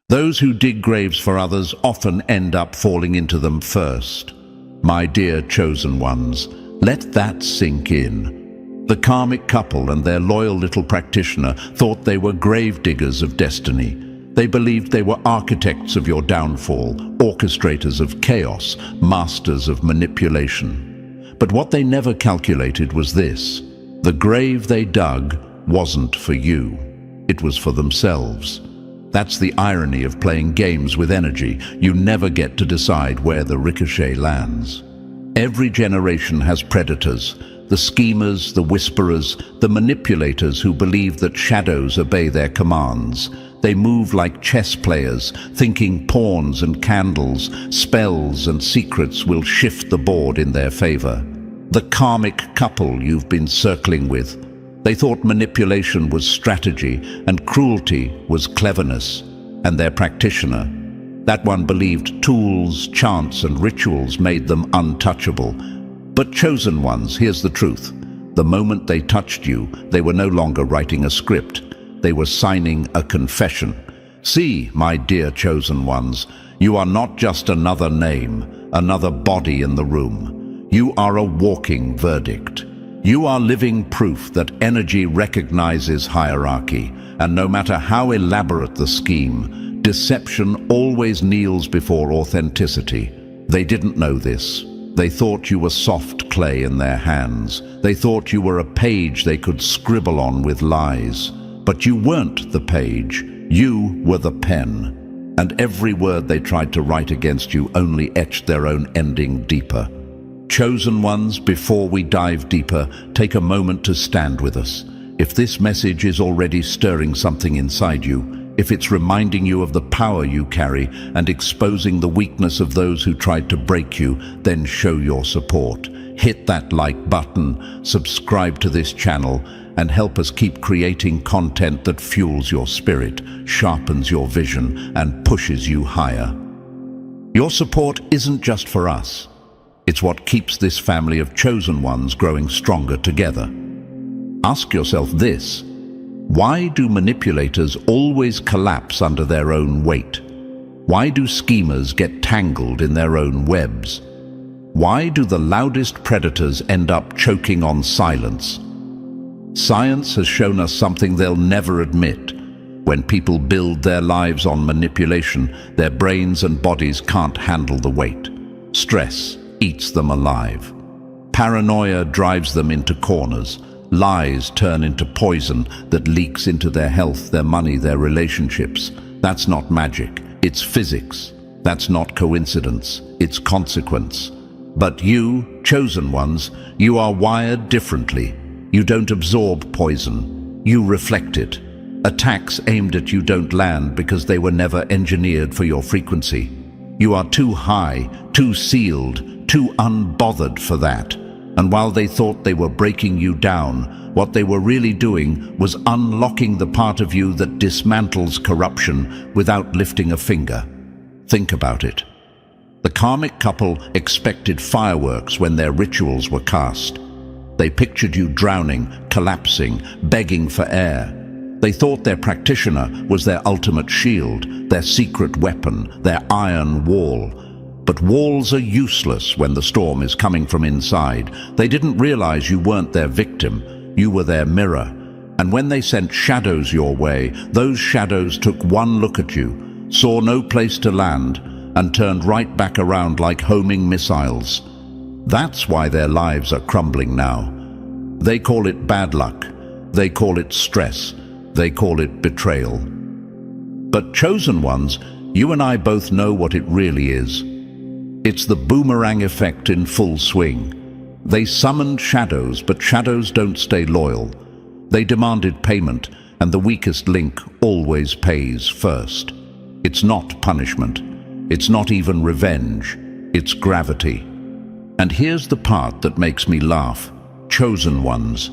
Those who dig graves for others often end up falling into them first. My dear chosen ones, let that sink in. The karmic couple and their loyal little practitioner thought they were grave diggers of destiny. They believed they were architects of your downfall, orchestrators of chaos, masters of manipulation. But what they never calculated was this: the grave they dug wasn't for you. It was for themselves. That's the irony of playing games with energy. You never get to decide where the ricochet lands. Every generation has predators, the schemers, the whisperers, the manipulators who believe that shadows obey their commands. They move like chess players, thinking pawns and candles, spells and secrets will shift the board in their favor. The karmic couple you've been circling with, they thought manipulation was strategy and cruelty was cleverness. And their practitioner, that one believed tools, chants and rituals made them untouchable. But chosen ones, here's the truth. The moment they touched you, they were no longer writing a script. They were signing a confession. See, my dear chosen ones, you are not just another name, another body in the room. You are a walking verdict. You are living proof that energy recognizes hierarchy, and no matter how elaborate the scheme, deception always kneels before authenticity. They didn't know this. They thought you were soft clay in their hands. They thought you were a page they could scribble on with lies. But you weren't the page. You were the pen. And every word they tried to write against you only etched their own ending deeper. Chosen ones, before we dive deeper, take a moment to stand with us. If this message is already stirring something inside you, if it's reminding you of the power you carry and exposing the weakness of those who tried to break you, then show your support. Hit that like button, subscribe to this channel, and help us keep creating content that fuels your spirit, sharpens your vision, and pushes you higher. Your support isn't just for us. It's what keeps this family of chosen ones growing stronger together. Ask yourself this: why do manipulators always collapse under their own weight? Why do schemers get tangled in their own webs? Why do the loudest predators end up choking on silence? Science has shown us something they'll never admit. When people build their lives on manipulation, their brains and bodies can't handle the weight. Stress eats them alive. Paranoia drives them into corners. Lies turn into poison that leaks into their health, their money, their relationships. That's not magic, it's physics. That's not coincidence, it's consequence. But you, chosen ones, you are wired differently. You don't absorb poison, you reflect it. Attacks aimed at you don't land because they were never engineered for your frequency. You are too high, too sealed, too unbothered for that. And while they thought they were breaking you down, what they were really doing was unlocking the part of you that dismantles corruption without lifting a finger. Think about it. The karmic couple expected fireworks when their rituals were cast. They pictured you drowning, collapsing, begging for air. They thought their practitioner was their ultimate shield, their secret weapon, their iron wall. But walls are useless when the storm is coming from inside. They didn't realize you weren't their victim, you were their mirror. And when they sent shadows your way, those shadows took one look at you, saw no place to land, and turned right back around like homing missiles. That's why their lives are crumbling now. They call it bad luck. They call it stress. They call it betrayal. But chosen ones, you and I both know what it really is. It's the boomerang effect in full swing. They summoned shadows, but shadows don't stay loyal. They demanded payment, and the weakest link always pays first. It's not punishment. It's not even revenge. It's gravity. And here's the part that makes me laugh. Chosen ones.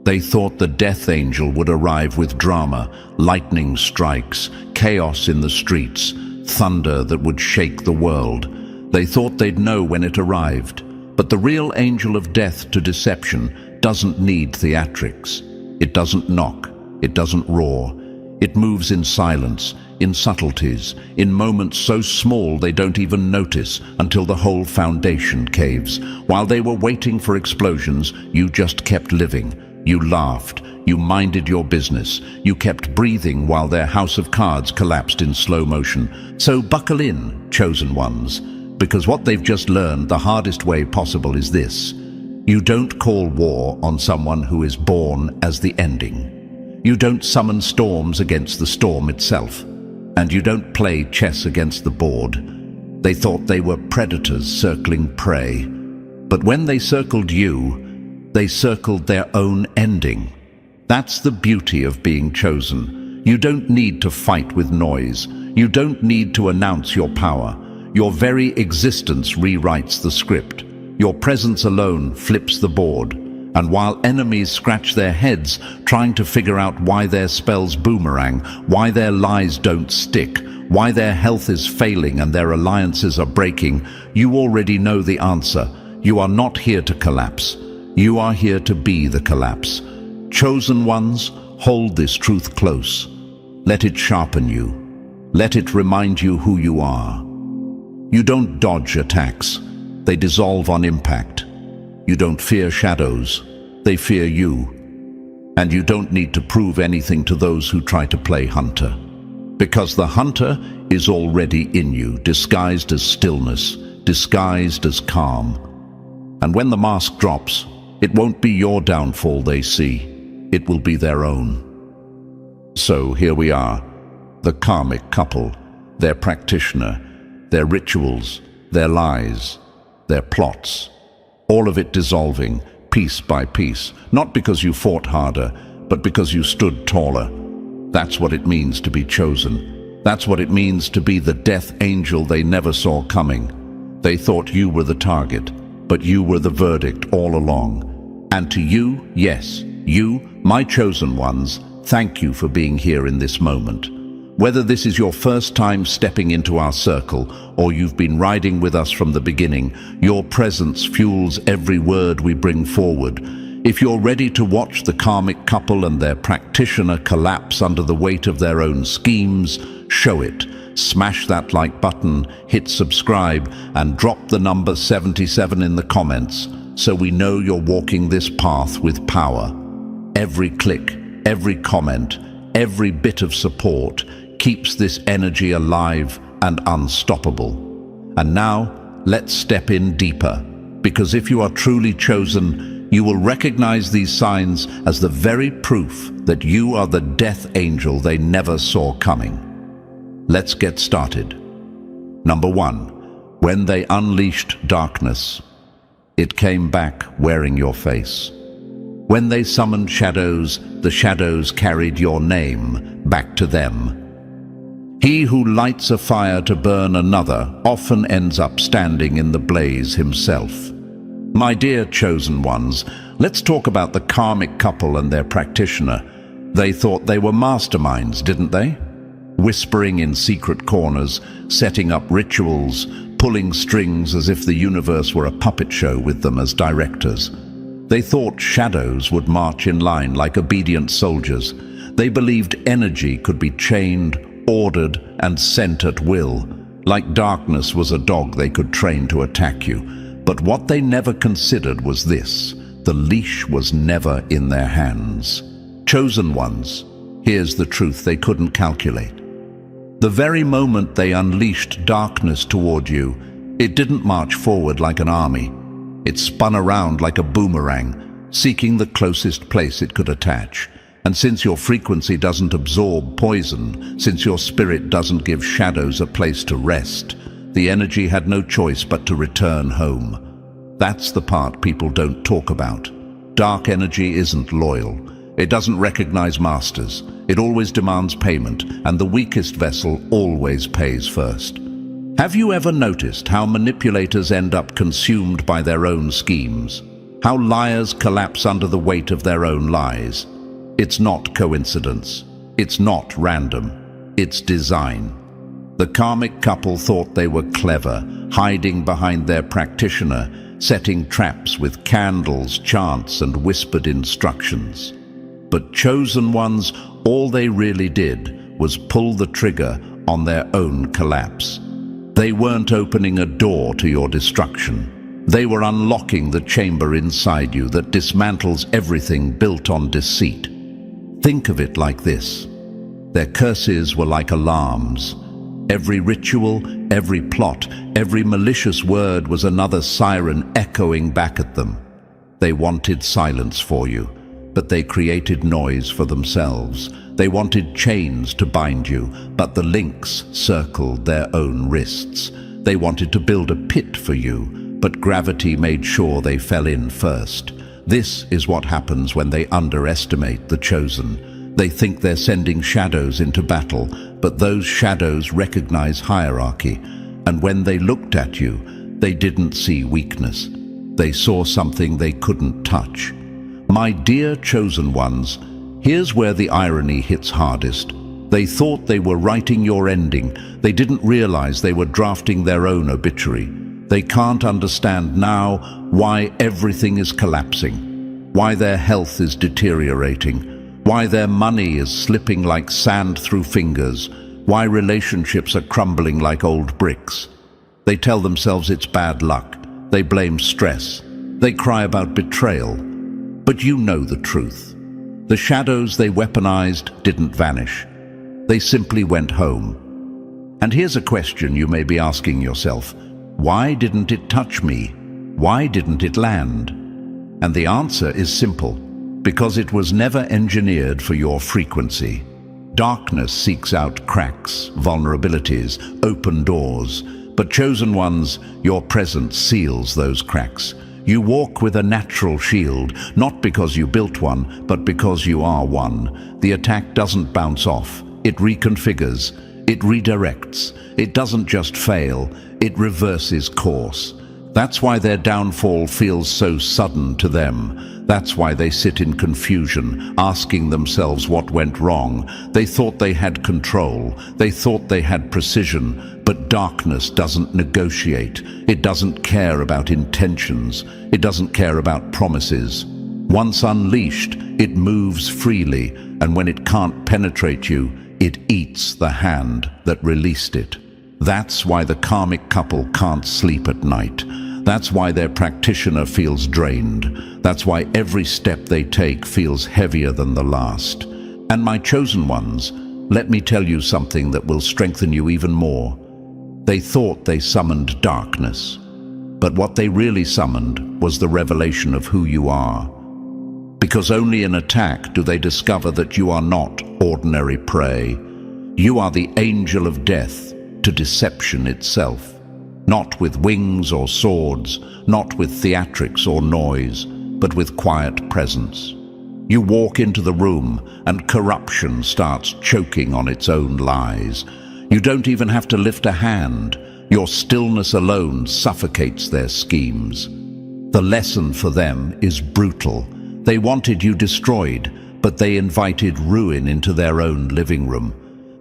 They thought the death angel would arrive with drama, lightning strikes, chaos in the streets, thunder that would shake the world. They thought they'd know when it arrived. But the real angel of death to deception doesn't need theatrics. It doesn't knock. It doesn't roar. It moves in silence. in subtleties, in moments so small they don't even notice until the whole foundation caves. While they were waiting for explosions, you just kept living. You laughed. You minded your business. You kept breathing while their house of cards collapsed in slow motion. So buckle in, chosen ones, because what they've just learned the hardest way possible is this. You don't call war on someone who is born as the ending. You don't summon storms against the storm itself. And you don't play chess against the board. They thought they were predators circling prey. But when they circled you, they circled their own ending. That's the beauty of being chosen. You don't need to fight with noise. You don't need to announce your power. Your very existence rewrites the script. Your presence alone flips the board. And while enemies scratch their heads trying to figure out why their spells boomerang, why their lies don't stick, why their health is failing and their alliances are breaking, you already know the answer. You are not here to collapse. You are here to be the collapse. Chosen ones, hold this truth close. Let it sharpen you. Let it remind you who you are. You don't dodge attacks. They dissolve on impact. You don't fear shadows. They fear you. And you don't need to prove anything to those who try to play hunter. Because the hunter is already in you, disguised as stillness, disguised as calm. And when the mask drops, it won't be your downfall they see. It will be their own. So here we are, the karmic couple, their practitioner, their rituals, their lies, their plots. All of it dissolving, piece by piece, not because you fought harder, but because you stood taller. That's what it means to be chosen. That's what it means to be the death angel they never saw coming. They thought you were the target, but you were the verdict all along. And to you, yes, you, my chosen ones, thank you for being here in this moment. Whether this is your first time stepping into our circle or you've been riding with us from the beginning, your presence fuels every word we bring forward. If you're ready to watch the karmic couple and their practitioner collapse under the weight of their own schemes, show it. Smash that like button, hit subscribe, and drop the number 77 in the comments so we know you're walking this path with power. Every click, every comment, every bit of support keeps this energy alive and unstoppable. And now, let's step in deeper, because if you are truly chosen, you will recognize these signs as the very proof that you are the death angel they never saw coming. Let's get started. Number 1, when they unleashed darkness, it came back wearing your face. When they summoned shadows, the shadows carried your name back to them. He who lights a fire to burn another often ends up standing in the blaze himself. My dear chosen ones, let's talk about the karmic couple and their practitioner. They thought they were masterminds, didn't they? Whispering in secret corners, setting up rituals, pulling strings as if the universe were a puppet show with them as directors. They thought shadows would march in line like obedient soldiers. They believed energy could be chained, ordered, and sent at will, like darkness was a dog they could train to attack you. But what they never considered was this: the leash was never in their hands. Chosen ones, here's the truth they couldn't calculate. The very moment they unleashed darkness toward you, it didn't march forward like an army. It spun around like a boomerang, seeking the closest place it could attach. And since your frequency doesn't absorb poison, since your spirit doesn't give shadows a place to rest, the energy had no choice but to return home. That's the part people don't talk about. Dark energy isn't loyal. It doesn't recognize masters. It always demands payment, and the weakest vessel always pays first. Have you ever noticed how manipulators end up consumed by their own schemes? How liars collapse under the weight of their own lies? It's not coincidence. It's not random. It's design. The karmic couple thought they were clever, hiding behind their practitioner, setting traps with candles, chants, and whispered instructions. But chosen ones, all they really did was pull the trigger on their own collapse. They weren't opening a door to your destruction. They were unlocking the chamber inside you that dismantles everything built on deceit. Think of it like this. Their curses were like alarms. Every ritual, every plot, every malicious word was another siren echoing back at them. They wanted silence for you, but they created noise for themselves. They wanted chains to bind you, but the links circled their own wrists. They wanted to build a pit for you, but gravity made sure they fell in first. This is what happens when they underestimate the chosen. They think they're sending shadows into battle, but those shadows recognize hierarchy. And when they looked at you, they didn't see weakness. They saw something they couldn't touch. My dear chosen ones, here's where the irony hits hardest. They thought they were writing your ending. They didn't realize they were drafting their own obituary. They can't understand now why everything is collapsing, why their health is deteriorating, why their money is slipping like sand through fingers, why relationships are crumbling like old bricks. They tell themselves it's bad luck. They blame stress. They cry about betrayal. But you know the truth. The shadows they weaponized didn't vanish. They simply went home. And here's a question you may be asking yourself. Why didn't it touch me? Why didn't it land? And the answer is simple. Because it was never engineered for your frequency. Darkness seeks out cracks, vulnerabilities, open doors. But chosen ones, your presence seals those cracks. You walk with a natural shield, not because you built one, but because you are one. The attack doesn't bounce off. It reconfigures. It redirects. It doesn't just fail. It reverses course. That's why their downfall feels so sudden to them. That's why they sit in confusion, asking themselves what went wrong. They thought they had control. They thought they had precision. But darkness doesn't negotiate. It doesn't care about intentions. It doesn't care about promises. Once unleashed, it moves freely, and when it can't penetrate you, it eats the hand that released it. That's why the karmic couple can't sleep at night. That's why their practitioner feels drained. That's why every step they take feels heavier than the last. And my chosen ones, let me tell you something that will strengthen you even more. They thought they summoned darkness, but what they really summoned was the revelation of who you are. Because only in attack do they discover that you are not ordinary prey. You are the angel of death to deception itself. Not with wings or swords, not with theatrics or noise, but with quiet presence. You walk into the room and corruption starts choking on its own lies. You don't even have to lift a hand. Your stillness alone suffocates their schemes. The lesson for them is brutal. They wanted you destroyed, but they invited ruin into their own living room.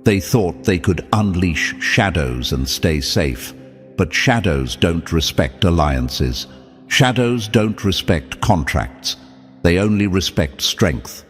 They thought they could unleash shadows and stay safe. But shadows don't respect alliances. Shadows don't respect contracts. They only respect strength.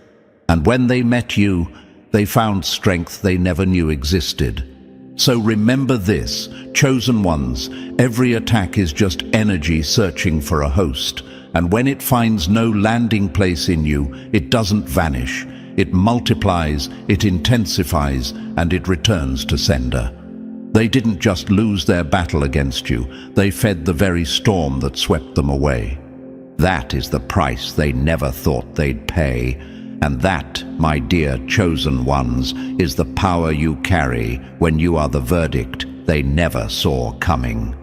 And when they met you, they found strength they never knew existed. So remember this, chosen ones, every attack is just energy searching for a host. And when it finds no landing place in you, it doesn't vanish. It multiplies, it intensifies, and it returns to sender. They didn't just lose their battle against you, they fed the very storm that swept them away. That is the price they never thought they'd pay. And that, my dear chosen ones, is the power you carry when you are the verdict they never saw coming.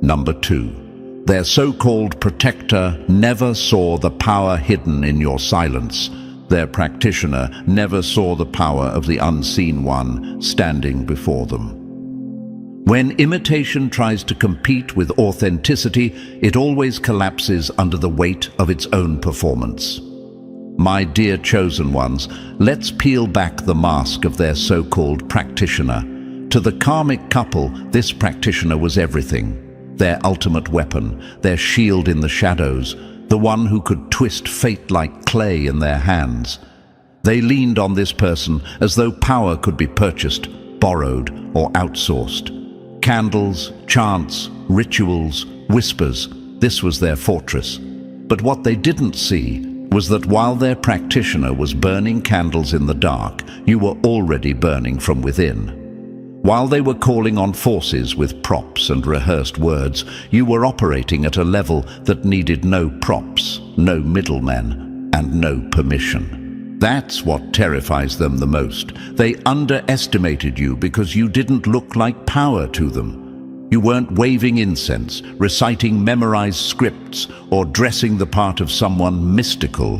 Number 2. Their so-called protector never saw the power hidden in your silence. Their practitioner never saw the power of the unseen one standing before them. When imitation tries to compete with authenticity, it always collapses under the weight of its own performance. My dear chosen ones, let's peel back the mask of their so-called practitioner. To the karmic couple, this practitioner was everything. Their ultimate weapon, their shield in the shadows, the one who could twist fate like clay in their hands. They leaned on this person as though power could be purchased, borrowed or outsourced. Candles, chants, rituals, whispers, this was their fortress. But what they didn't see was that while their practitioner was burning candles in the dark, you were already burning from within. While they were calling on forces with props and rehearsed words, you were operating at a level that needed no props, no middlemen, and no permission. That's what terrifies them the most. They underestimated you because you didn't look like power to them. You weren't waving incense, reciting memorized scripts, or dressing the part of someone mystical.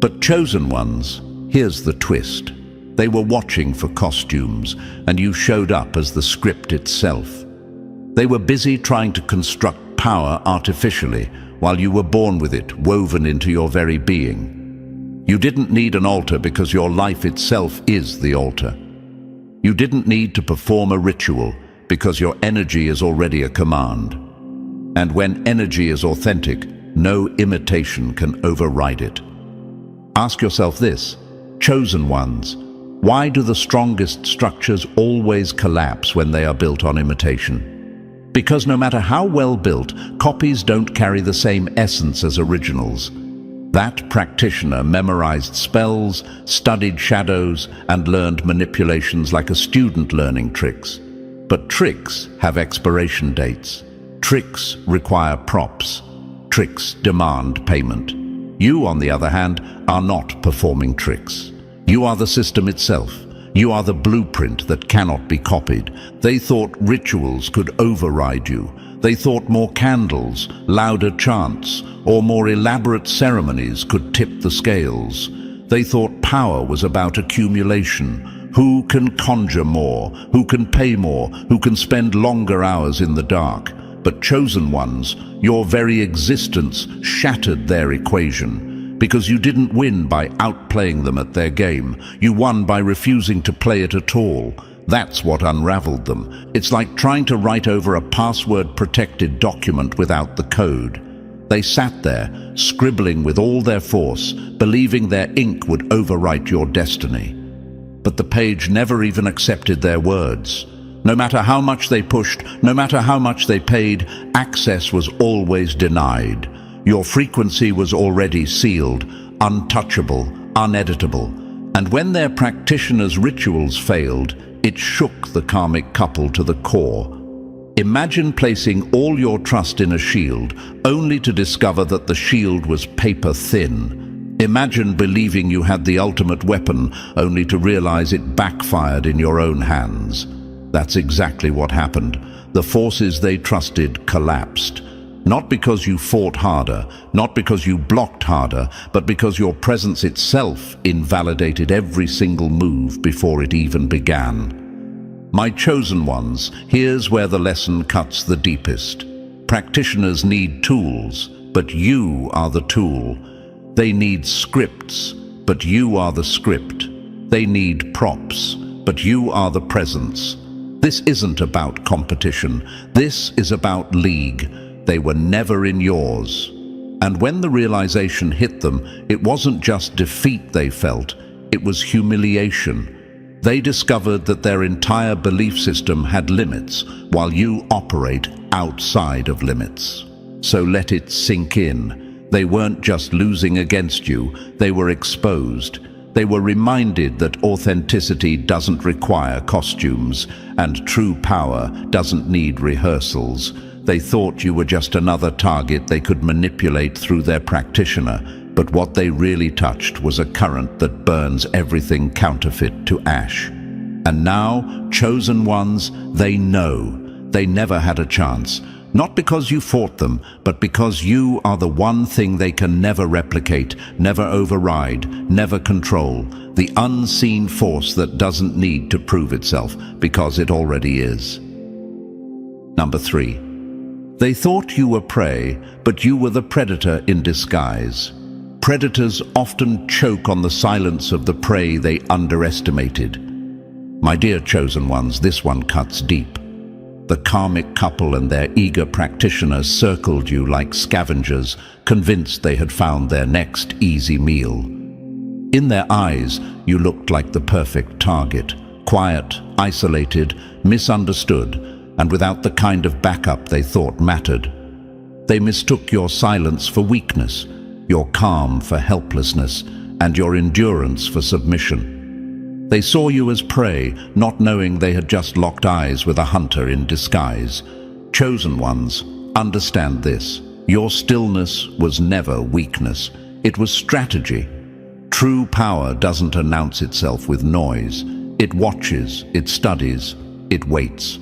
But chosen ones, here's the twist. They were watching for costumes, and you showed up as the script itself. They were busy trying to construct power artificially, while you were born with it, woven into your very being. You didn't need an altar because your life itself is the altar. You didn't need to perform a ritual because your energy is already a command. And when energy is authentic, no imitation can override it. Ask yourself this, chosen ones, why do the strongest structures always collapse when they are built on imitation? Because no matter how well built, copies don't carry the same essence as originals. That practitioner memorized spells, studied shadows, and learned manipulations like a student learning tricks. But tricks have expiration dates. Tricks require props. Tricks demand payment. You, on the other hand, are not performing tricks. You are the system itself. You are the blueprint that cannot be copied. They thought rituals could override you. They thought more candles, louder chants, or more elaborate ceremonies could tip the scales. They thought power was about accumulation. Who can conjure more? Who can pay more? Who can spend longer hours in the dark? But chosen ones, your very existence shattered their equation. Because you didn't win by outplaying them at their game. You won by refusing to play it at all. That's what unraveled them. It's like trying to write over a password-protected document without the code. They sat there, scribbling with all their force, believing their ink would overwrite your destiny. But the page never even accepted their words. No matter how much they pushed, no matter how much they paid, access was always denied. Your frequency was already sealed, untouchable, uneditable. And when their practitioners' rituals failed, it shook the karmic couple to the core. Imagine placing all your trust in a shield, only to discover that the shield was paper thin. Imagine believing you had the ultimate weapon, only to realize it backfired in your own hands. That's exactly what happened. The forces they trusted collapsed. Not because you fought harder, not because you blocked harder, but because your presence itself invalidated every single move before it even began. My chosen ones, here's where the lesson cuts the deepest. Practitioners need tools, but you are the tool. They need scripts, but you are the script. They need props, but you are the presence. This isn't about competition. This is about league. They were never in yours. And when the realization hit them, it wasn't just defeat they felt, it was humiliation. They discovered that their entire belief system had limits, while you operate outside of limits. So let it sink in. They weren't just losing against you, they were exposed. They were reminded that authenticity doesn't require costumes, and true power doesn't need rehearsals. They thought you were just another target they could manipulate through their practitioner, but what they really touched was a current that burns everything counterfeit to ash. And now, chosen ones, they know. They never had a chance. Not because you fought them, but because you are the one thing they can never replicate, never override, never control. The unseen force that doesn't need to prove itself, because it already is. Number 3. They thought you were prey, but you were the predator in disguise. Predators often choke on the silence of the prey they underestimated. My dear chosen ones, this one cuts deep. The karmic couple and their eager practitioners circled you like scavengers, convinced they had found their next easy meal. In their eyes, you looked like the perfect target, quiet, isolated, misunderstood, and without the kind of backup they thought mattered. They mistook your silence for weakness, your calm for helplessness, and your endurance for submission. They saw you as prey, not knowing they had just locked eyes with a hunter in disguise. Chosen ones, understand this. Your stillness was never weakness. It was strategy. True power doesn't announce itself with noise. It watches, it studies, it waits.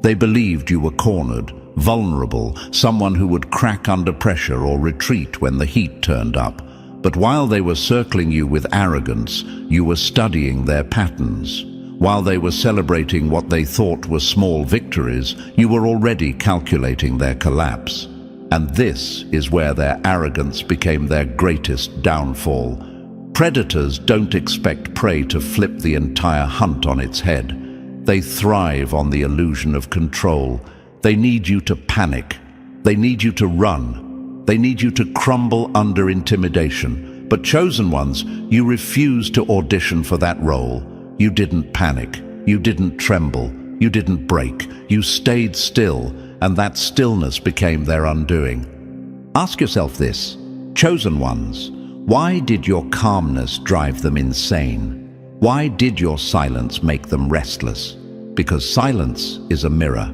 They believed you were cornered, vulnerable, someone who would crack under pressure or retreat when the heat turned up. But while they were circling you with arrogance, you were studying their patterns. While they were celebrating what they thought were small victories, you were already calculating their collapse. And this is where their arrogance became their greatest downfall. Predators don't expect prey to flip the entire hunt on its head. They thrive on the illusion of control. They need you to panic. They need you to run. They need you to crumble under intimidation. But chosen ones, you refused to audition for that role. You didn't panic. You didn't tremble. You didn't break. You stayed still, and that stillness became their undoing. Ask yourself this, chosen ones, why did your calmness drive them insane? Why did your silence make them restless? Because silence is a mirror.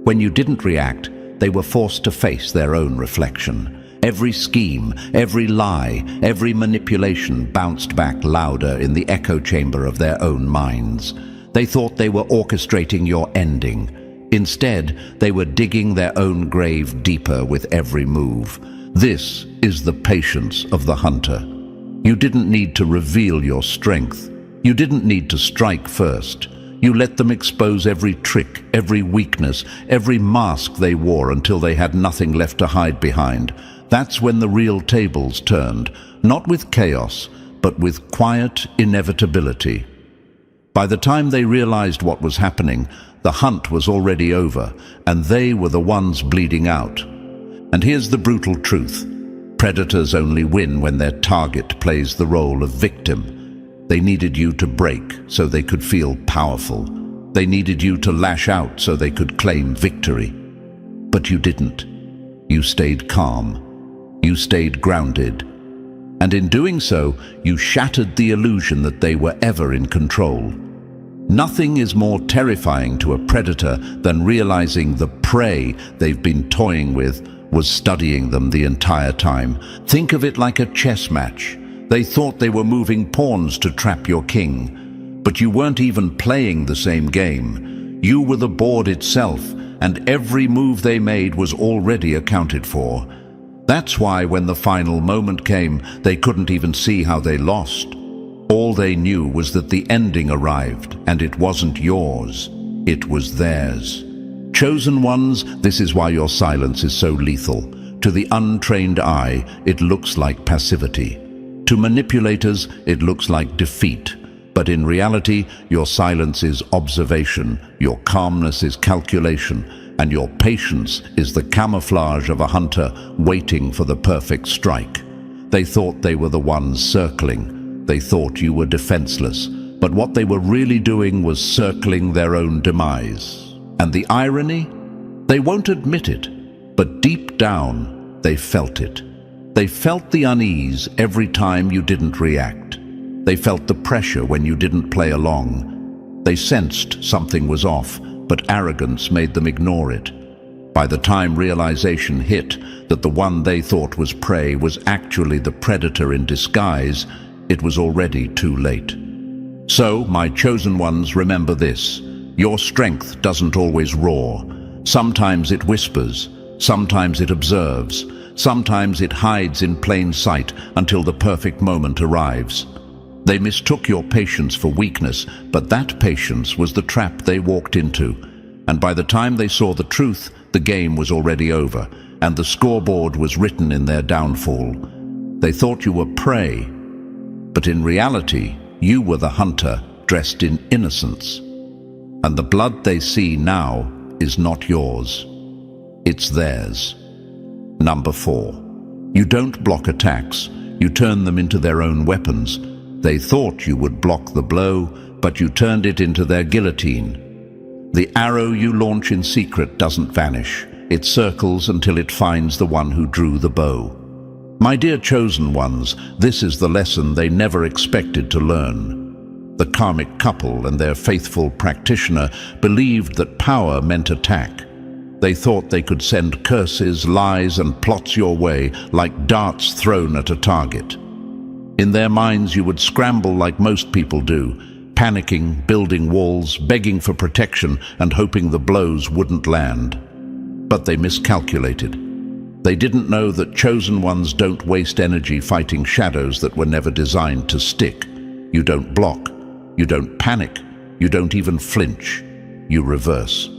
When you didn't react, they were forced to face their own reflection. Every scheme, every lie, every manipulation bounced back louder in the echo chamber of their own minds. They thought they were orchestrating your ending. Instead, they were digging their own grave deeper with every move. This is the patience of the hunter. You didn't need to reveal your strength. You didn't need to strike first. You let them expose every trick, every weakness, every mask they wore until they had nothing left to hide behind. That's when the real tables turned, not with chaos, but with quiet inevitability. By the time they realized what was happening, the hunt was already over, and they were the ones bleeding out. And here's the brutal truth. Predators only win when their target plays the role of victim. They needed you to break so they could feel powerful. They needed you to lash out so they could claim victory. But you didn't. You stayed calm. You stayed grounded. And in doing so, you shattered the illusion that they were ever in control. Nothing is more terrifying to a predator than realizing the prey they've been toying with was studying them the entire time. Think of it like a chess match. They thought they were moving pawns to trap your king. But you weren't even playing the same game. You were the board itself, and every move they made was already accounted for. That's why when the final moment came, they couldn't even see how they lost. All they knew was that the ending arrived, and it wasn't yours. It was theirs. Chosen ones, this is why your silence is so lethal. To the untrained eye, it looks like passivity. To manipulators, it looks like defeat. But in reality, your silence is observation, your calmness is calculation, and your patience is the camouflage of a hunter waiting for the perfect strike. They thought they were the ones circling. They thought you were defenseless. But what they were really doing was circling their own demise. And the irony? They won't admit it, but deep down, they felt it. They felt the unease every time you didn't react. They felt the pressure when you didn't play along. They sensed something was off, but arrogance made them ignore it. By the time realization hit that the one they thought was prey was actually the predator in disguise, it was already too late. So, my chosen ones, remember this. Your strength doesn't always roar. Sometimes it whispers. Sometimes it observes. Sometimes it hides in plain sight until the perfect moment arrives. They mistook your patience for weakness, but that patience was the trap they walked into. And by the time they saw the truth, the game was already over, and the scoreboard was written in their downfall. They thought you were prey, but in reality, you were the hunter dressed in innocence. And the blood they see now is not yours. It's theirs. Number 4. You don't block attacks. You turn them into their own weapons. They thought you would block the blow, but you turned it into their guillotine. The arrow you launch in secret doesn't vanish. It circles until it finds the one who drew the bow. My dear chosen ones, this is the lesson they never expected to learn. The karmic couple and their faithful practitioner believed that power meant attack. They thought they could send curses, lies, and plots your way like darts thrown at a target. In their minds, you would scramble like most people do, panicking, building walls, begging for protection, and hoping the blows wouldn't land. But they miscalculated. They didn't know that chosen ones don't waste energy fighting shadows that were never designed to stick. You don't block. You don't panic. You don't even flinch. You reverse.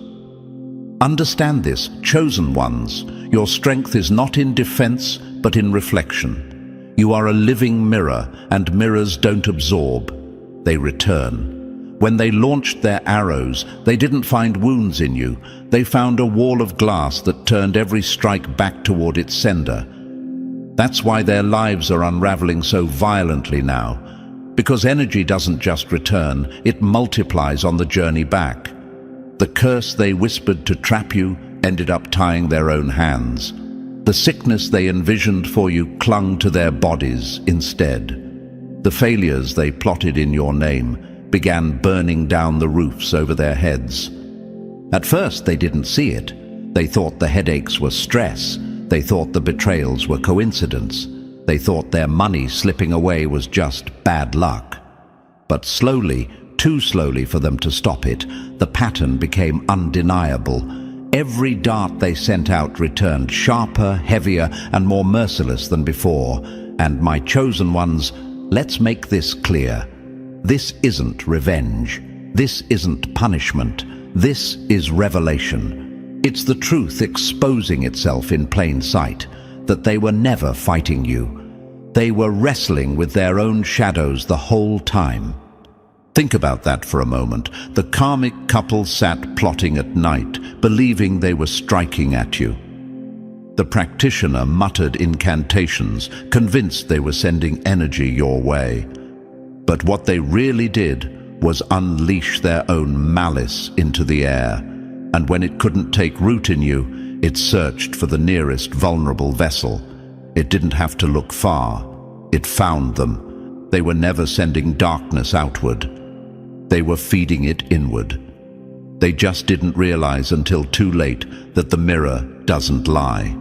Understand this, chosen ones. Your strength is not in defense, but in reflection. You are a living mirror, and mirrors don't absorb. They return. When they launched their arrows, they didn't find wounds in you. They found a wall of glass that turned every strike back toward its sender. That's why their lives are unraveling so violently now. Because energy doesn't just return, it multiplies on the journey back. The curse they whispered to trap you ended up tying their own hands. The sickness they envisioned for you clung to their bodies instead. The failures they plotted in your name began burning down the roofs over their heads. At first, they didn't see it. They thought the headaches were stress. They thought the betrayals were coincidence. They thought their money slipping away was just bad luck. But slowly, too slowly for them to stop it, the pattern became undeniable. Every dart they sent out returned sharper, heavier, and more merciless than before. And my chosen ones, let's make this clear. This isn't revenge. This isn't punishment. This is revelation. It's the truth exposing itself in plain sight, that they were never fighting you. They were wrestling with their own shadows the whole time. Think about that for a moment. The karmic couple sat plotting at night, believing they were striking at you. The practitioner muttered incantations, convinced they were sending energy your way. But what they really did was unleash their own malice into the air. And when it couldn't take root in you, it searched for the nearest vulnerable vessel. It didn't have to look far. It found them. They were never sending darkness outward. They were feeding it inward. They just didn't realize until too late that the mirror doesn't lie.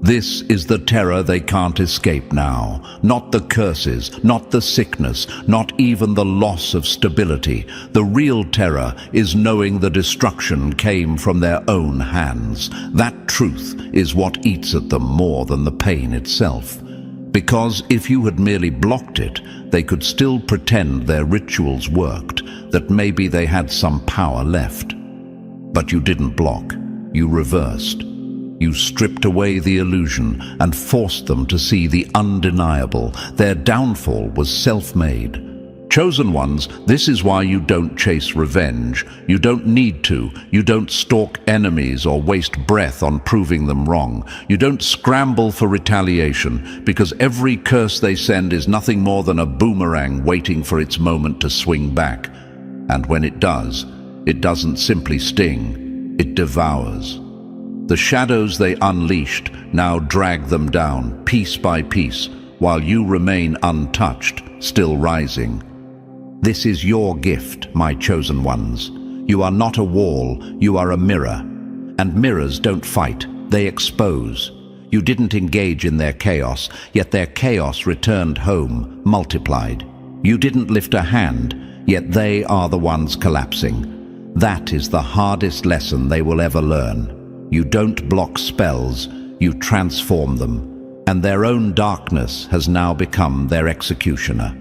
This is the terror they can't escape now. Not the curses, not the sickness, not even the loss of stability. The real terror is knowing the destruction came from their own hands. That truth is what eats at them more than the pain itself. Because if you had merely blocked it, they could still pretend their rituals worked, that maybe they had some power left. But you didn't block. You reversed. You stripped away the illusion and forced them to see the undeniable. Their downfall was self-made. Chosen ones, this is why you don't chase revenge. You don't need to. You don't stalk enemies or waste breath on proving them wrong. You don't scramble for retaliation, because every curse they send is nothing more than a boomerang waiting for its moment to swing back. And when it does, it doesn't simply sting, it devours. The shadows they unleashed now drag them down, piece by piece, while you remain untouched, still rising. This is your gift, my chosen ones. You are not a wall, you are a mirror. And mirrors don't fight, they expose. You didn't engage in their chaos, yet their chaos returned home, multiplied. You didn't lift a hand, yet they are the ones collapsing. That is the hardest lesson they will ever learn. You don't block spells, you transform them. And their own darkness has now become their executioner.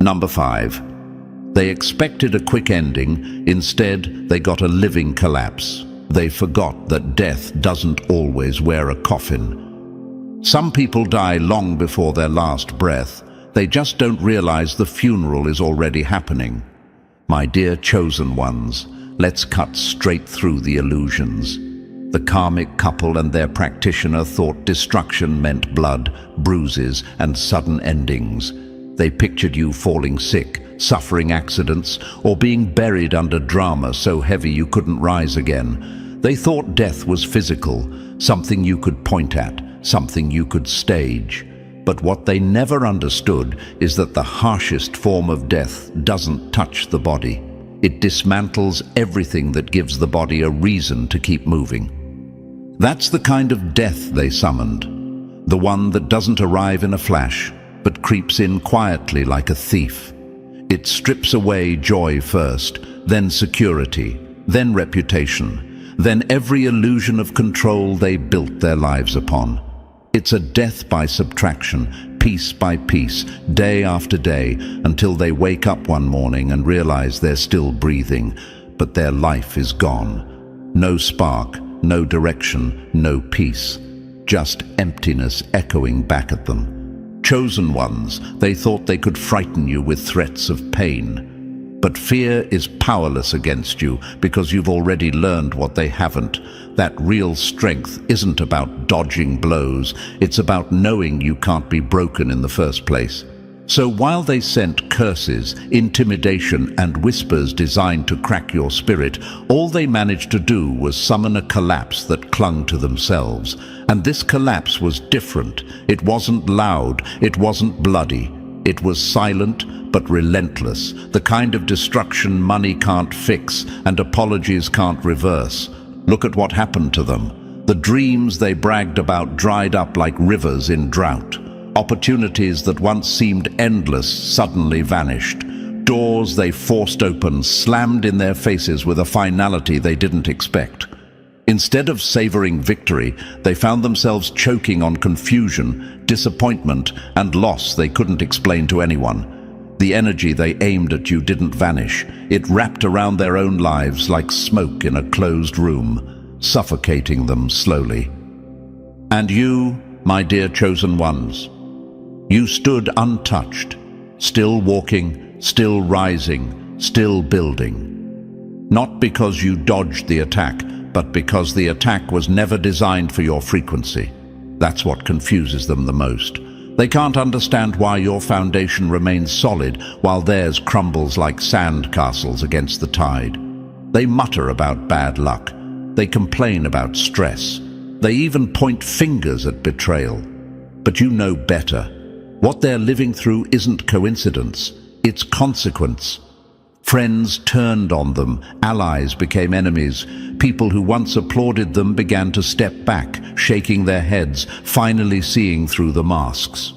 Number 5. They expected a quick ending. Instead, they got a living collapse. They forgot that death doesn't always wear a coffin. Some people die long before their last breath. They just don't realize the funeral is already happening. My dear chosen ones, let's cut straight through the illusions. The karmic couple and their practitioner thought destruction meant blood, bruises, and sudden endings. They pictured you falling sick, suffering accidents, or being buried under drama so heavy you couldn't rise again. They thought death was physical, something you could point at, something you could stage. But what they never understood is that the harshest form of death doesn't touch the body. It dismantles everything that gives the body a reason to keep moving. That's the kind of death they summoned, the one that doesn't arrive in a flash, but creeps in quietly like a thief. It strips away joy first, then security, then reputation, then every illusion of control they built their lives upon. It's a death by subtraction, piece by piece, day after day, until they wake up one morning and realize they're still breathing, but their life is gone. No spark, no direction, no peace. Just emptiness echoing back at them. Chosen ones, they thought they could frighten you with threats of pain. But fear is powerless against you because you've already learned what they haven't. That real strength isn't about dodging blows, it's about knowing you can't be broken in the first place. So while they sent curses, intimidation, and whispers designed to crack your spirit, all they managed to do was summon a collapse that clung to themselves. And this collapse was different. It wasn't loud, it wasn't bloody. It was silent but relentless, the kind of destruction money can't fix and apologies can't reverse. Look at what happened to them. The dreams they bragged about dried up like rivers in drought. Opportunities that once seemed endless suddenly vanished. Doors they forced open slammed in their faces with a finality they didn't expect. Instead of savoring victory, they found themselves choking on confusion, disappointment, and loss they couldn't explain to anyone. The energy they aimed at you didn't vanish. It wrapped around their own lives like smoke in a closed room, suffocating them slowly. And you, my dear chosen ones, you stood untouched, still walking, still rising, still building. Not because you dodged the attack, but because the attack was never designed for your frequency. That's what confuses them the most. They can't understand why your foundation remains solid while theirs crumbles like sand castles against the tide. They mutter about bad luck. They complain about stress. They even point fingers at betrayal. But you know better. What they're living through isn't coincidence. It's consequence. Friends turned on them, allies became enemies. People who once applauded them began to step back, shaking their heads, finally seeing through the masks.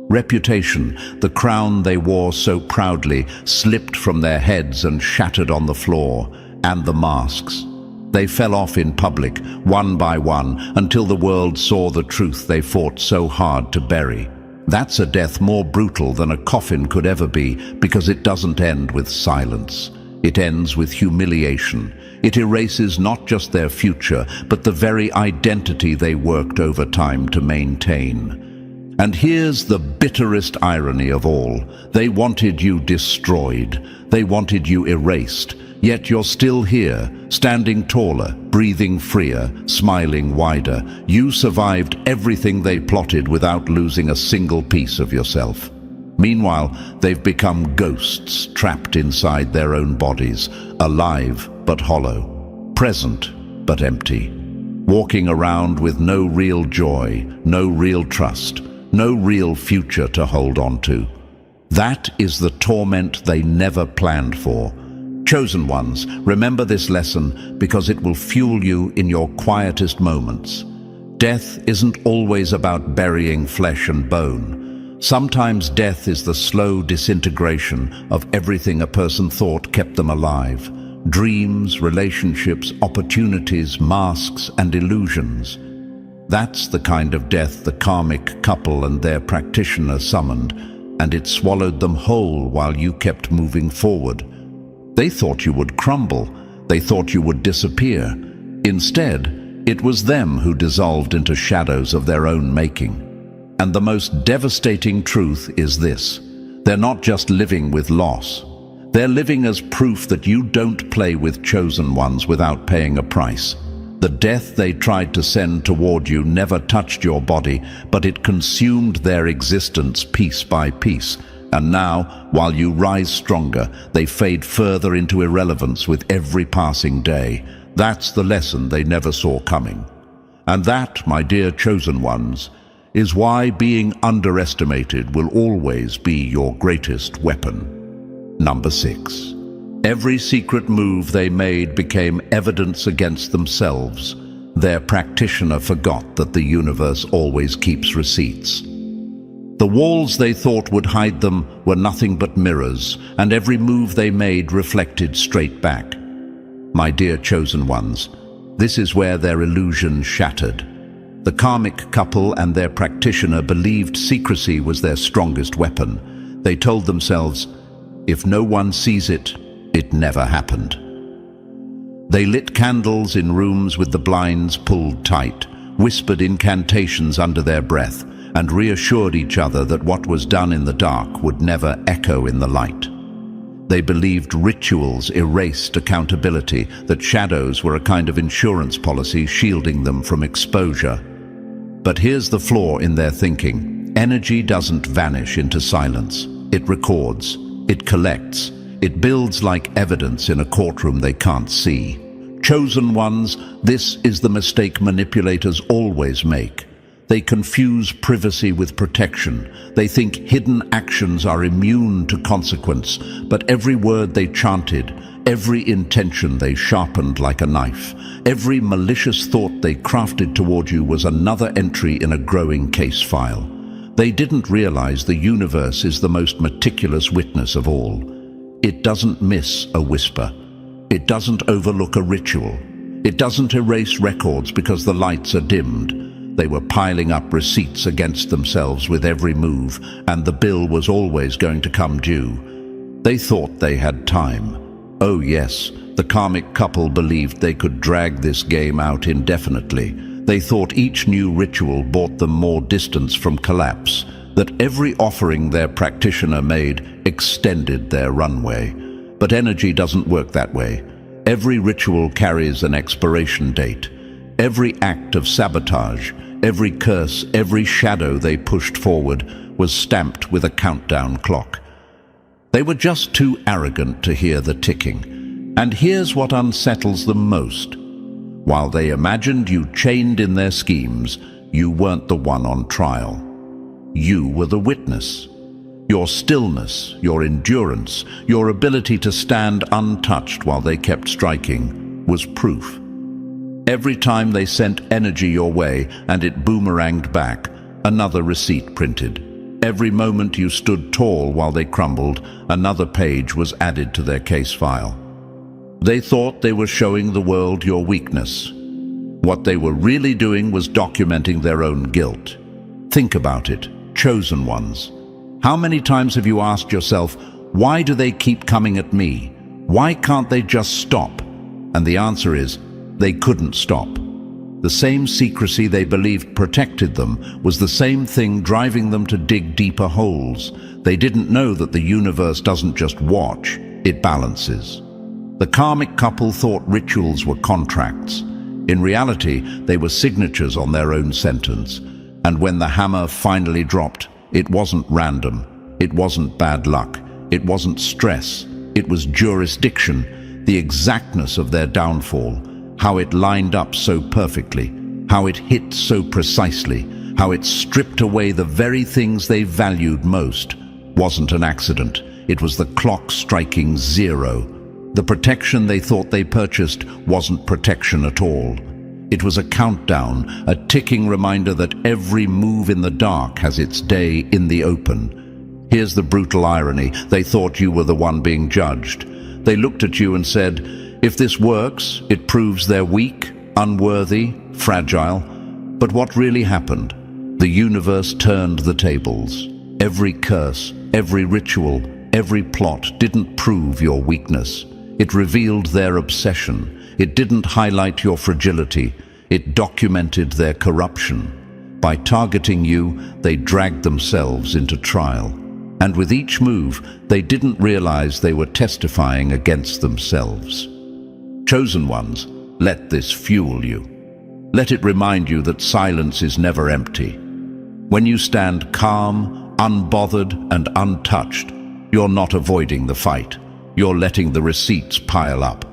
Reputation, the crown they wore so proudly, slipped from their heads and shattered on the floor, and the masks. They fell off in public, one by one, until the world saw the truth they fought so hard to bury. That's a death more brutal than a coffin could ever be, because it doesn't end with silence. It ends with humiliation. It erases not just their future, but the very identity they worked over time to maintain. And here's the bitterest irony of all. They wanted you destroyed. They wanted you erased. Yet you're still here, standing taller, breathing freer, smiling wider. You survived everything they plotted without losing a single piece of yourself. Meanwhile, they've become ghosts trapped inside their own bodies, alive but hollow, present but empty, walking around with no real joy, no real trust, no real future to hold on to. That is the torment they never planned for. Chosen ones, remember this lesson because it will fuel you in your quietest moments. Death isn't always about burying flesh and bone. Sometimes death is the slow disintegration of everything a person thought kept them alive. Dreams, relationships, opportunities, masks, and illusions. That's the kind of death the karmic couple and their practitioner summoned, and it swallowed them whole while you kept moving forward. They thought you would crumble. They thought you would disappear. Instead, it was them who dissolved into shadows of their own making. And the most devastating truth is this. They're not just living with loss. They're living as proof that you don't play with chosen ones without paying a price. The death they tried to send toward you never touched your body, but it consumed their existence piece by piece. And now, while you rise stronger, they fade further into irrelevance with every passing day. That's the lesson they never saw coming. And that, my dear chosen ones, is why being underestimated will always be your greatest weapon. Number 6. Every secret move they made became evidence against themselves. Their practitioner forgot that the universe always keeps receipts. The walls they thought would hide them were nothing but mirrors, and every move they made reflected straight back. My dear chosen ones, this is where their illusion shattered. The karmic couple and their practitioner believed secrecy was their strongest weapon. They told themselves, if no one sees it, it never happened. They lit candles in rooms with the blinds pulled tight, whispered incantations under their breath, and reassured each other that what was done in the dark would never echo in the light. They believed rituals erased accountability, that shadows were a kind of insurance policy shielding them from exposure. But here's the flaw in their thinking. Energy doesn't vanish into silence. It records, it collects, it builds like evidence in a courtroom they can't see. Chosen ones, this is the mistake manipulators always make. They confuse privacy with protection. They think hidden actions are immune to consequence, but every word they chanted, every intention they sharpened like a knife, every malicious thought they crafted toward you was another entry in a growing case file. They didn't realize the universe is the most meticulous witness of all. It doesn't miss a whisper. It doesn't overlook a ritual. It doesn't erase records because the lights are dimmed. They were piling up receipts against themselves with every move, and the bill was always going to come due. They thought they had time. Oh yes, the karmic couple believed they could drag this game out indefinitely. They thought each new ritual bought them more distance from collapse, that every offering their practitioner made extended their runway. But energy doesn't work that way. Every ritual carries an expiration date. Every act of sabotage, every curse, every shadow they pushed forward was stamped with a countdown clock. They were just too arrogant to hear the ticking. And here's what unsettles them most. While they imagined you chained in their schemes, you weren't the one on trial. You were the witness. Your stillness, your endurance, your ability to stand untouched while they kept striking was proof. Every time they sent energy your way and it boomeranged back, another receipt printed. Every moment you stood tall while they crumbled, another page was added to their case file. They thought they were showing the world your weakness. What they were really doing was documenting their own guilt. Think about it, chosen ones. How many times have you asked yourself, why do they keep coming at me? Why can't they just stop? And the answer is, they couldn't stop. The same secrecy they believed protected them was the same thing driving them to dig deeper holes. They didn't know that the universe doesn't just watch, it balances. The karmic couple thought rituals were contracts. In reality, they were signatures on their own sentence. And when the hammer finally dropped, it wasn't random, it wasn't bad luck, it wasn't stress, it was jurisdiction, the exactness of their downfall. How it lined up so perfectly, how it hit so precisely, how it stripped away the very things they valued most. Wasn't an accident. It was the clock striking zero. The protection they thought they purchased wasn't protection at all. It was a countdown, a ticking reminder that every move in the dark has its day in the open. Here's the brutal irony. They thought you were the one being judged. They looked at you and said, if this works, it proves they're weak, unworthy, fragile. But what really happened? The universe turned the tables. Every curse, every ritual, every plot didn't prove your weakness. It revealed their obsession. It didn't highlight your fragility. It documented their corruption. By targeting you, they dragged themselves into trial. And with each move, they didn't realize they were testifying against themselves. Chosen ones, let this fuel you. Let it remind you that silence is never empty. When you stand calm, unbothered and untouched. You're not avoiding the fight. You're letting the receipts pile up.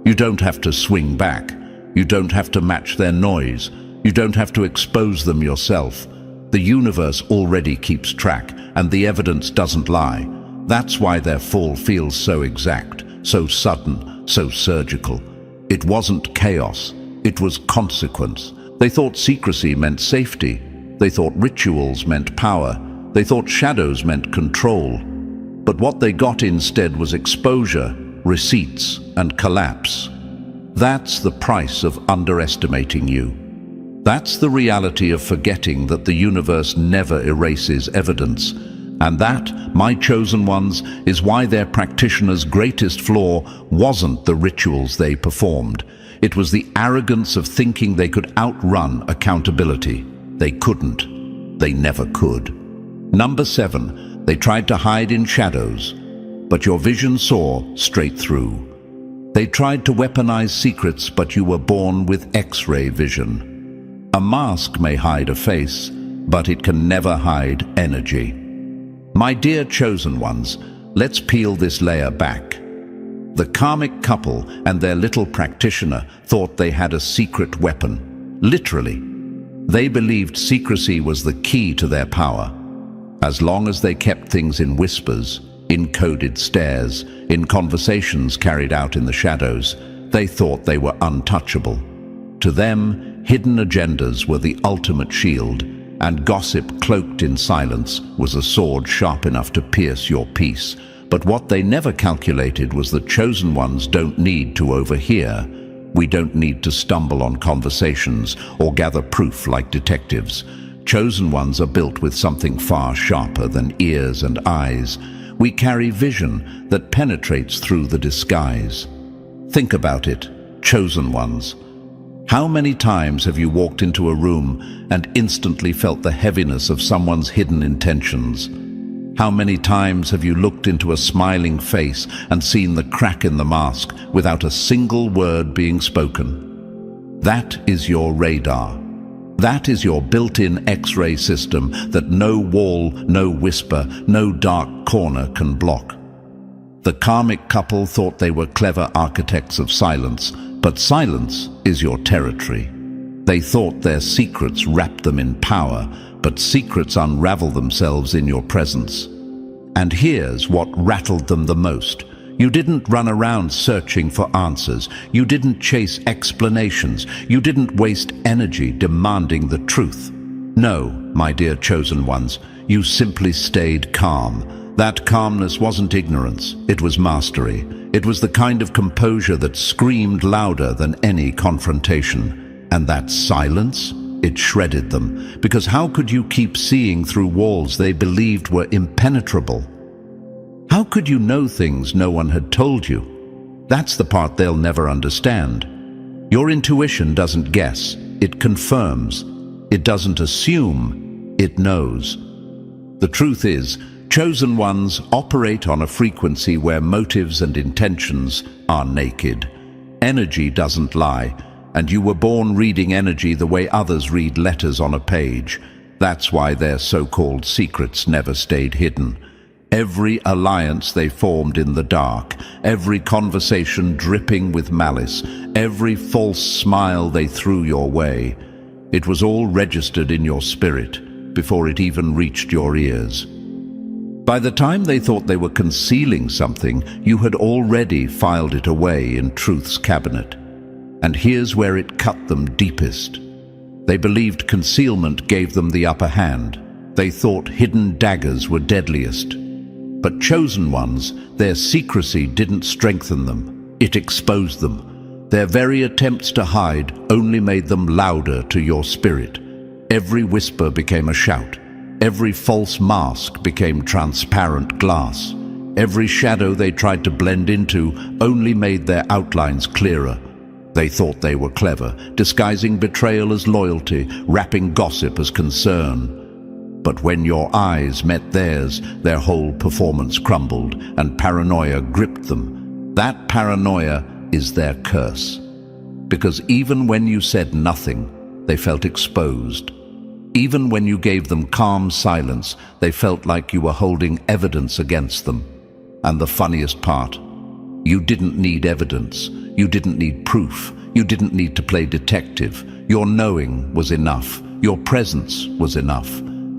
You don't have to swing back. You don't have to match their noise. You don't have to expose them yourself. The universe already keeps track, and the evidence doesn't lie. That's why their fall feels so exact, so sudden, so surgical. It wasn't chaos. It was consequence. They thought secrecy meant safety. They thought rituals meant power. They thought shadows meant control. But what they got instead was exposure, receipts, and collapse. That's the price of underestimating you. That's the reality of forgetting that the universe never erases evidence. And that, my chosen ones, is why their practitioners' greatest flaw wasn't the rituals they performed. It was the arrogance of thinking they could outrun accountability. They couldn't. They never could. Number 7, they tried to hide in shadows, but your vision saw straight through. They tried to weaponize secrets, but you were born with X-ray vision. A mask may hide a face, but it can never hide energy. My dear chosen ones, let's peel this layer back. The karmic couple and their little practitioner thought they had a secret weapon. Literally. They believed secrecy was the key to their power. As long as they kept things in whispers, in coded stares, in conversations carried out in the shadows, they thought they were untouchable. To them, hidden agendas were the ultimate shield, and gossip cloaked in silence was a sword sharp enough to pierce your peace. But what they never calculated was that chosen ones don't need to overhear. We don't need to stumble on conversations or gather proof like detectives. Chosen ones are built with something far sharper than ears and eyes. We carry vision that penetrates through the disguise. Think about it, chosen ones. How many times have you walked into a room and instantly felt the heaviness of someone's hidden intentions? How many times have you looked into a smiling face and seen the crack in the mask without a single word being spoken? That is your radar. That is your built-in X-ray system that no wall, no whisper, no dark corner can block. The karmic couple thought they were clever architects of silence, but silence is your territory. They thought their secrets wrapped them in power, but secrets unravel themselves in your presence. And here's what rattled them the most. You didn't run around searching for answers. You didn't chase explanations. You didn't waste energy demanding the truth. No, my dear chosen ones, you simply stayed calm. That calmness wasn't ignorance, it was mastery. It was the kind of composure that screamed louder than any confrontation. And that silence, it shredded them. Because how could you keep seeing through walls they believed were impenetrable? How could you know things no one had told you? That's the part they'll never understand. Your intuition doesn't guess, it confirms. It doesn't assume, it knows. The truth is, chosen ones operate on a frequency where motives and intentions are naked. Energy doesn't lie, and you were born reading energy the way others read letters on a page. That's why their so-called secrets never stayed hidden. Every alliance they formed in the dark, every conversation dripping with malice, every false smile they threw your way, it was all registered in your spirit before it even reached your ears. By the time they thought they were concealing something, you had already filed it away in truth's cabinet. And here's where it cut them deepest. They believed concealment gave them the upper hand. They thought hidden daggers were deadliest. But chosen ones, their secrecy didn't strengthen them, it exposed them. Their very attempts to hide only made them louder to your spirit. Every whisper became a shout. Every false mask became transparent glass. Every shadow they tried to blend into only made their outlines clearer. They thought they were clever, disguising betrayal as loyalty, wrapping gossip as concern. But when your eyes met theirs, their whole performance crumbled and paranoia gripped them. That paranoia is their curse. Because even when you said nothing, they felt exposed. Even when you gave them calm silence, they felt like you were holding evidence against them. And the funniest part, you didn't need evidence. You didn't need proof. You didn't need to play detective. Your knowing was enough. Your presence was enough.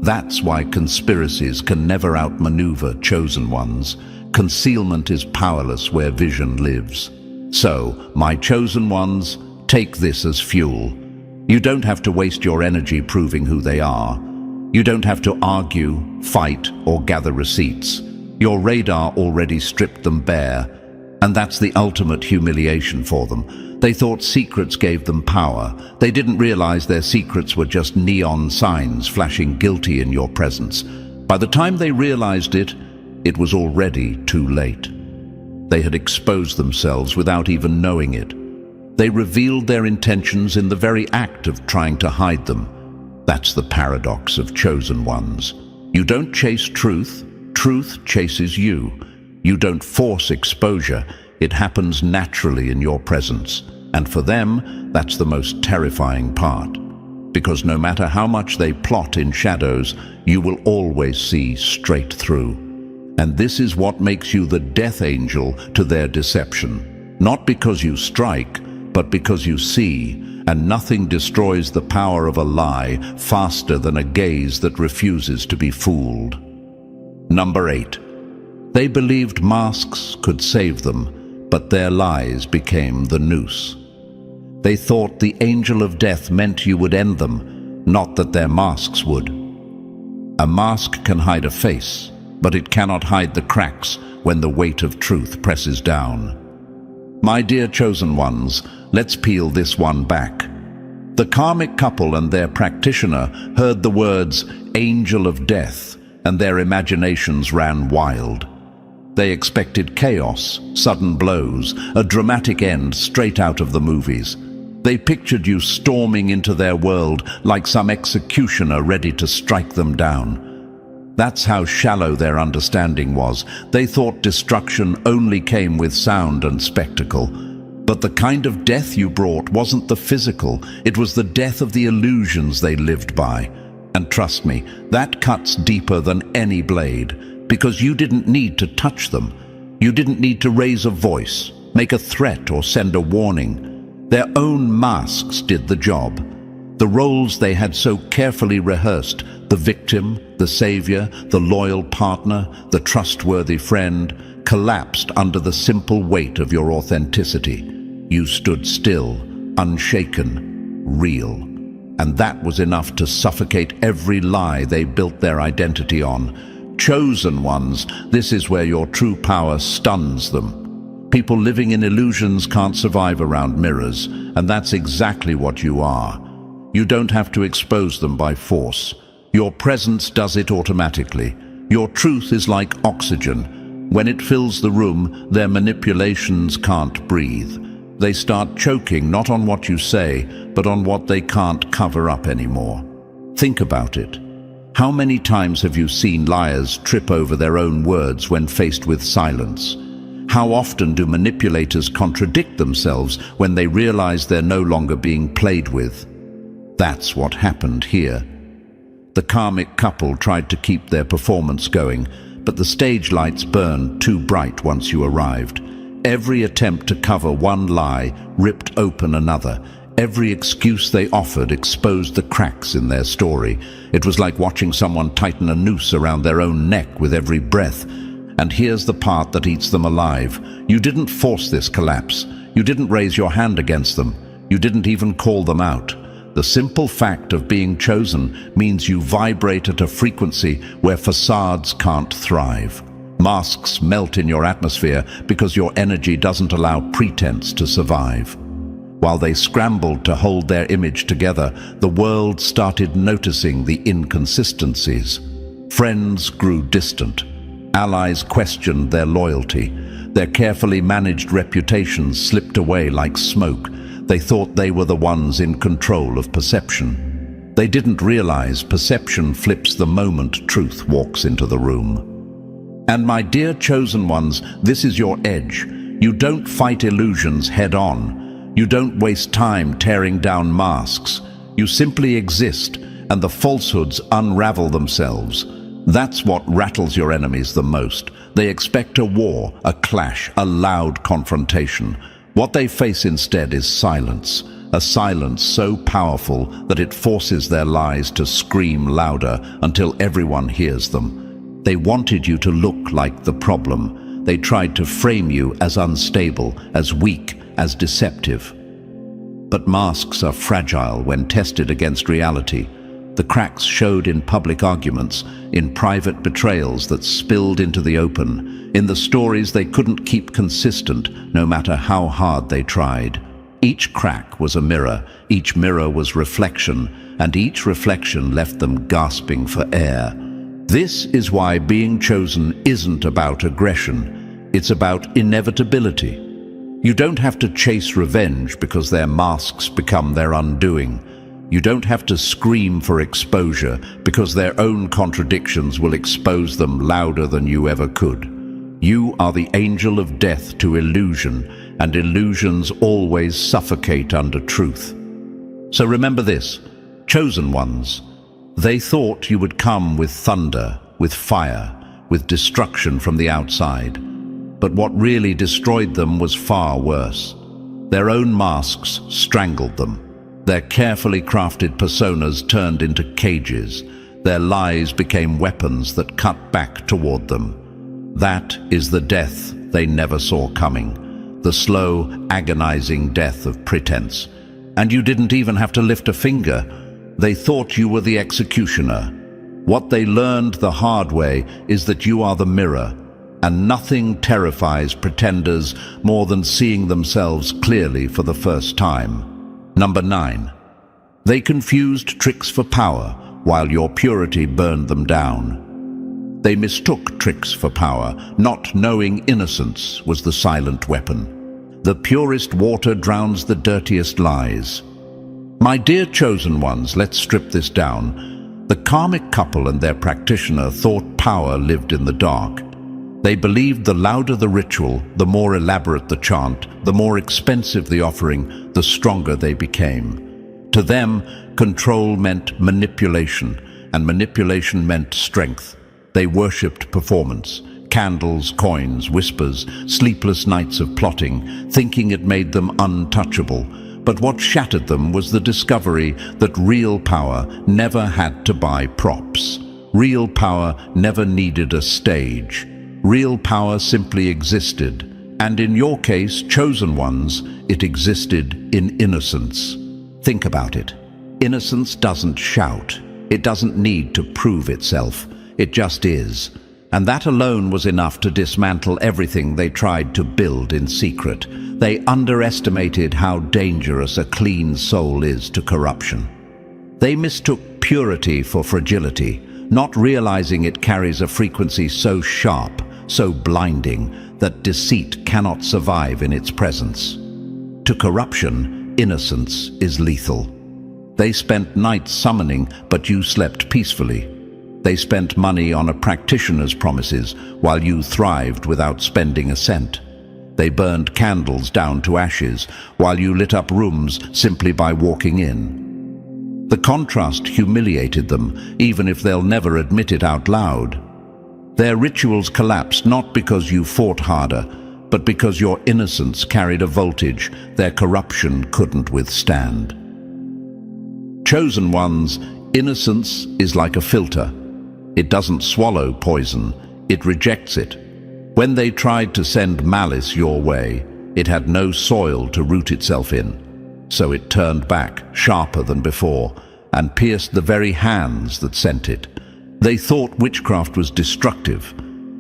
That's why conspiracies can never outmaneuver chosen ones. Concealment is powerless where vision lives. So, my chosen ones, take this as fuel. You don't have to waste your energy proving who they are. You don't have to argue, fight, or gather receipts. Your radar already stripped them bare, and that's the ultimate humiliation for them. They thought secrets gave them power. They didn't realize their secrets were just neon signs flashing guilty in your presence. By the time they realized it, it was already too late. They had exposed themselves without even knowing it. They revealed their intentions in the very act of trying to hide them. That's the paradox of chosen ones. You don't chase truth, truth chases you. You don't force exposure, it happens naturally in your presence. And for them, that's the most terrifying part. Because no matter how much they plot in shadows, you will always see straight through. And this is what makes you the death angel to their deception. Not because you strike, but because you see, and nothing destroys the power of a lie faster than a gaze that refuses to be fooled. Number 8. They believed masks could save them, but their lies became the noose. They thought the angel of death meant you would end them, not that their masks would. A mask can hide a face, but it cannot hide the cracks when the weight of truth presses down. My dear chosen ones, let's peel this one back. The karmic couple and their practitioner heard the words angel of death, and their imaginations ran wild. They expected chaos, sudden blows, a dramatic end straight out of the movies. They pictured you storming into their world like some executioner ready to strike them down. That's how shallow their understanding was. They thought destruction only came with sound and spectacle. But the kind of death you brought wasn't the physical, it was the death of the illusions they lived by. And trust me, that cuts deeper than any blade, because you didn't need to touch them. You didn't need to raise a voice, make a threat, or send a warning. Their own masks did the job. The roles they had so carefully rehearsed, the victim, the savior, the loyal partner, the trustworthy friend, collapsed under the simple weight of your authenticity. You stood still, unshaken, real. And that was enough to suffocate every lie they built their identity on. Chosen ones, this is where your true power stuns them. People living in illusions can't survive around mirrors, and that's exactly what you are. You don't have to expose them by force. Your presence does it automatically. Your truth is like oxygen. When it fills the room, their manipulations can't breathe. They start choking not on what you say, but on what they can't cover up anymore. Think about it. How many times have you seen liars trip over their own words when faced with silence? How often do manipulators contradict themselves when they realize they're no longer being played with? That's what happened here. The karmic couple tried to keep their performance going, but the stage lights burned too bright once you arrived. Every attempt to cover one lie ripped open another. Every excuse they offered exposed the cracks in their story. It was like watching someone tighten a noose around their own neck with every breath. And here's the part that eats them alive. You didn't force this collapse. You didn't raise your hand against them. You didn't even call them out. The simple fact of being chosen means you vibrate at a frequency where facades can't thrive. Masks melt in your atmosphere because your energy doesn't allow pretense to survive. While they scrambled to hold their image together, the world started noticing the inconsistencies. Friends grew distant. Allies questioned their loyalty. Their carefully managed reputations slipped away like smoke. They thought they were the ones in control of perception. They didn't realize perception flips the moment truth walks into the room. And my dear chosen ones, this is your edge. You don't fight illusions head-on. You don't waste time tearing down masks. You simply exist, and the falsehoods unravel themselves. That's what rattles your enemies the most. They expect a war, a clash, a loud confrontation. What they face instead is silence, a silence so powerful that it forces their lies to scream louder until everyone hears them. They wanted you to look like the problem. They tried to frame you as unstable, as weak, as deceptive. But masks are fragile when tested against reality. The cracks showed in public arguments, in private betrayals that spilled into the open, in the stories they couldn't keep consistent no matter how hard they tried. Each crack was a mirror, each mirror was reflection, and each reflection left them gasping for air. This is why being chosen isn't about aggression, it's about inevitability. You don't have to chase revenge because their masks become their undoing. You don't have to scream for exposure because their own contradictions will expose them louder than you ever could. You are the angel of death to illusion, and illusions always suffocate under truth. So remember this, chosen ones. They thought you would come with thunder, with fire, with destruction from the outside. But what really destroyed them was far worse. Their own masks strangled them. Their carefully crafted personas turned into cages. Their lies became weapons that cut back toward them. That is the death they never saw coming. The slow, agonizing death of pretense. And you didn't even have to lift a finger. They thought you were the executioner. What they learned the hard way is that you are the mirror, and nothing terrifies pretenders more than seeing themselves clearly for the first time. Number 9. They confused tricks for power while your purity burned them down. They mistook tricks for power, not knowing innocence was the silent weapon. The purest water drowns the dirtiest lies. My dear chosen ones, let's strip this down. The karmic couple and their practitioner thought power lived in the dark. They believed the louder the ritual, the more elaborate the chant, the more expensive the offering, the stronger they became. To them, control meant manipulation, and manipulation meant strength. They worshipped performance, candles, coins, whispers, sleepless nights of plotting, thinking it made them untouchable. But what shattered them was the discovery that real power never had to buy props. Real power never needed a stage. Real power simply existed, and in your case, chosen ones, it existed in innocence. Think about it. Innocence doesn't shout. It doesn't need to prove itself. It just is. And that alone was enough to dismantle everything they tried to build in secret. They underestimated how dangerous a clean soul is to corruption. They mistook purity for fragility, not realizing it carries a frequency so sharp, so blinding, that deceit cannot survive in its presence. To corruption, innocence is lethal. They spent nights summoning, but you slept peacefully. They spent money on a practitioner's promises, while you thrived without spending a cent. They burned candles down to ashes, while you lit up rooms simply by walking in. The contrast humiliated them, even if they'll never admit it out loud. Their rituals collapsed not because you fought harder, but because your innocence carried a voltage their corruption couldn't withstand. Chosen ones, innocence is like a filter. It doesn't swallow poison, it rejects it. When they tried to send malice your way, it had no soil to root itself in. So it turned back, sharper than before, and pierced the very hands that sent it. They thought witchcraft was destructive.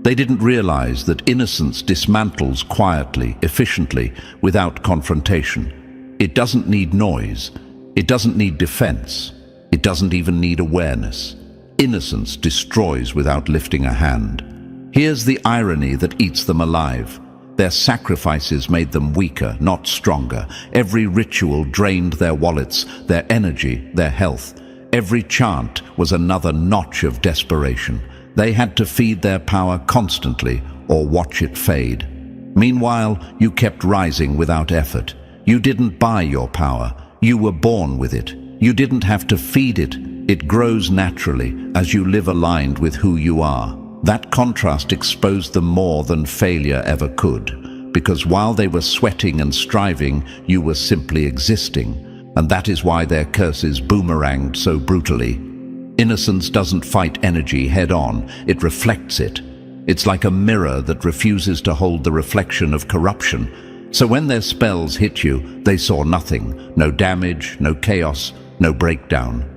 They didn't realize that innocence dismantles quietly, efficiently, without confrontation. It doesn't need noise. It doesn't need defense. It doesn't even need awareness. Innocence destroys without lifting a hand. Here's the irony that eats them alive. Their sacrifices made them weaker, not stronger. Every ritual drained their wallets, their energy, their health. Every chant was another notch of desperation. They had to feed their power constantly or watch it fade. Meanwhile, you kept rising without effort. You didn't buy your power. You were born with it. You didn't have to feed it. It grows naturally as you live aligned with who you are. That contrast exposed them more than failure ever could, because while they were sweating and striving, you were simply existing, and that is why their curses boomeranged so brutally. Innocence doesn't fight energy head-on, it reflects it. It's like a mirror that refuses to hold the reflection of corruption. So when their spells hit you, they saw nothing, no damage, no chaos, no breakdown.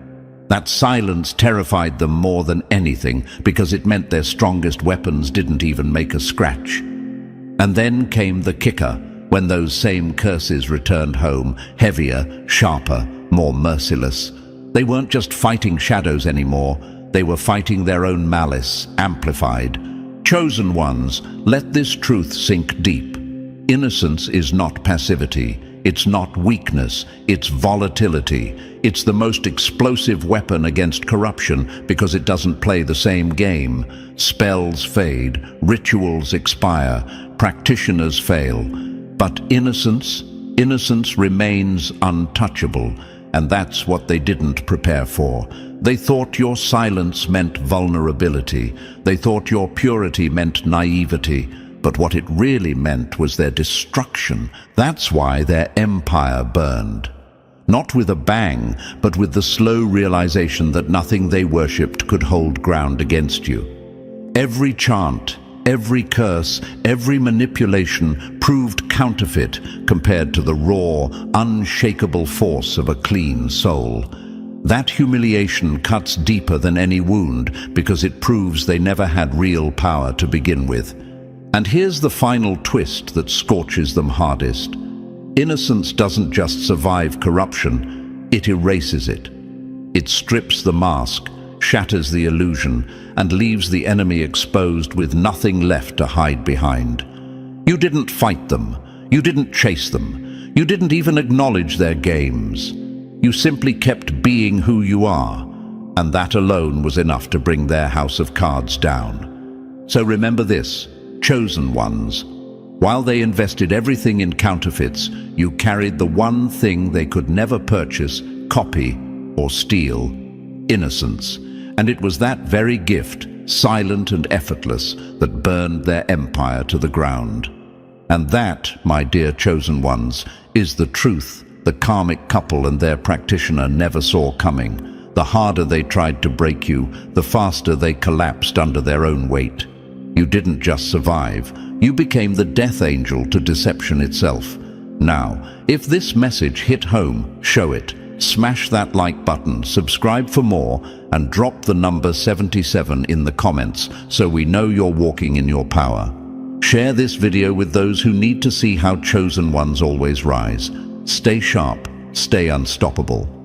That silence terrified them more than anything, because it meant their strongest weapons didn't even make a scratch. And then came the kicker, when those same curses returned home, heavier, sharper, more merciless. They weren't just fighting shadows anymore, they were fighting their own malice, amplified. Chosen ones, let this truth sink deep. Innocence is not passivity. It's not weakness, it's volatility. It's the most explosive weapon against corruption because it doesn't play the same game. Spells fade, rituals expire, practitioners fail. But innocence remains untouchable, and that's what they didn't prepare for. They thought your silence meant vulnerability. They thought your purity meant naivety. But what it really meant was their destruction. That's why their empire burned. Not with a bang, but with the slow realization that nothing they worshipped could hold ground against you. Every chant, every curse, every manipulation proved counterfeit compared to the raw, unshakable force of a clean soul. That humiliation cuts deeper than any wound because it proves they never had real power to begin with. And here's the final twist that scorches them hardest. Innocence doesn't just survive corruption, it erases it. It strips the mask, shatters the illusion, and leaves the enemy exposed with nothing left to hide behind. You didn't fight them, you didn't chase them, you didn't even acknowledge their games. You simply kept being who you are, and that alone was enough to bring their house of cards down. So remember this. Chosen ones. While they invested everything in counterfeits, you carried the one thing they could never purchase, copy, or steal: innocence. And it was that very gift, silent and effortless, that burned their empire to the ground. And that, my dear chosen ones, is the truth the karmic couple and their practitioner never saw coming. The harder they tried to break you, the faster they collapsed under their own weight. You didn't just survive, you became the death angel to deception itself. Now, if this message hit home, show it. Smash that like button, subscribe for more, and drop the number 77 in the comments so we know you're walking in your power. Share this video with those who need to see how chosen ones always rise. Stay sharp, stay unstoppable.